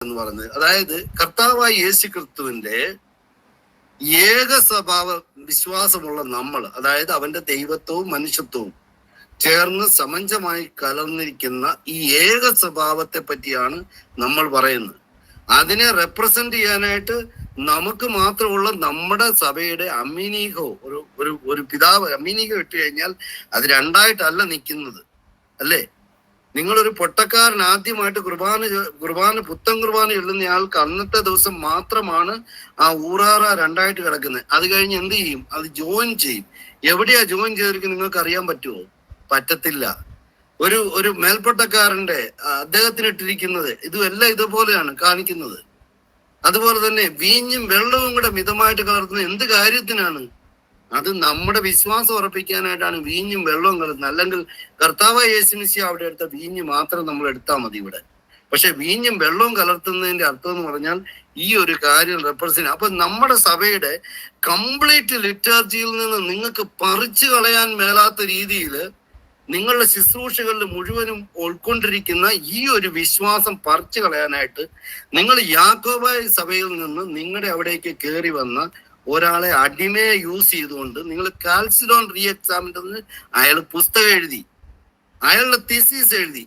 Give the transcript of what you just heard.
എന്ന് പറയുന്നത്. അതായത് കർത്താവായ യേശു ക്രിസ്തുവിന്റെ ഏക സ്വഭാവ വിശ്വാസമുള്ള നമ്മൾ, അതായത് അവന്റെ ദൈവത്വവും മനുഷ്യത്വവും ചേർന്ന് സമഞ്ജമായി കലർന്നിരിക്കുന്ന ഈ ഏക സ്വഭാവത്തെ പറ്റിയാണ് നമ്മൾ പറയുന്നത്. അതിനെ റെപ്രസെന്റ് ചെയ്യാനായിട്ട് നമുക്ക് മാത്രമുള്ള നമ്മുടെ സഭയുടെ അമീനീകോ ഒരു പിതാവ് അമീനീകം ഇട്ട് കഴിഞ്ഞാൽ അത് രണ്ടായിട്ടല്ല നിൽക്കുന്നത്, അല്ലേ? നിങ്ങളൊരു പൊട്ടക്കാരൻ ആദ്യമായിട്ട് പുത്തൻ കുർബാന എഴുതുന്നയാൾക്ക് അന്നത്തെ ദിവസം മാത്രമാണ് ആ ഊറാറ രണ്ടായിട്ട് കിടക്കുന്നത്. അത് കഴിഞ്ഞ് എന്ത് ചെയ്യും? അത് ജോയിൻ ചെയ്യും. എവിടെയാ ജോയിൻ ചെയ്തിരിക്കുന്നത് നിങ്ങൾക്ക് അറിയാൻ പറ്റുമോ? പറ്റത്തില്ല. ഒരു മേൽപ്പട്ടക്കാരന്റെ അദ്ദേഹത്തിന് ഇട്ടിരിക്കുന്നത് ഇതുമെല്ലാം ഇതുപോലെയാണ് കാണിക്കുന്നത്. അതുപോലെ തന്നെ വീഞ്ഞും വെള്ളവും കൂടെ മിതമായിട്ട് കലർത്തുന്നത് എന്ത് കാര്യത്തിനാണ്? അത് നമ്മുടെ വിശ്വാസം ഉറപ്പിക്കാനായിട്ടാണ് വീഞ്ഞും വെള്ളവും കലർത്തുന്നത്. അല്ലെങ്കിൽ കർത്താവായ യേശു മിശിഹാ അവിടെ എടുത്ത വീഞ്ഞ് മാത്രം നമ്മൾ എടുത്താൽ മതി ഇവിടെ. പക്ഷെ വീഞ്ഞും വെള്ളവും കലർത്തുന്നതിന്റെ അർത്ഥം എന്ന് പറഞ്ഞാൽ ഈ ഒരു കാര്യം റെപ്രസെന്റ്. അപ്പൊ നമ്മുടെ സഭയുടെ കംപ്ലീറ്റ് ലിറ്റർജിയിൽ നിന്ന് നിങ്ങൾക്ക് പറിച്ചു കളയാൻ മേലാത്ത രീതിയിൽ നിങ്ങളുടെ ശുശ്രൂഷകളിൽ മുഴുവനും ഉൾക്കൊണ്ടിരിക്കുന്ന ഈ ഒരു വിശ്വാസം പറിച്ചു കളയാനായിട്ട് നിങ്ങൾ യാക്കോബായ സഭയിൽ നിന്ന് നിങ്ങളുടെ അവിടേക്ക് കയറി വന്ന ഒരാളെ അടിമയെ യൂസ് ചെയ്തുകൊണ്ട് നിങ്ങൾ കാൽസിഡോൺ റീ എക്സാമിൻ്റെ അയാൾ പുസ്തകം എഴുതി, അയാളുടെ തീസീസ് എഴുതി.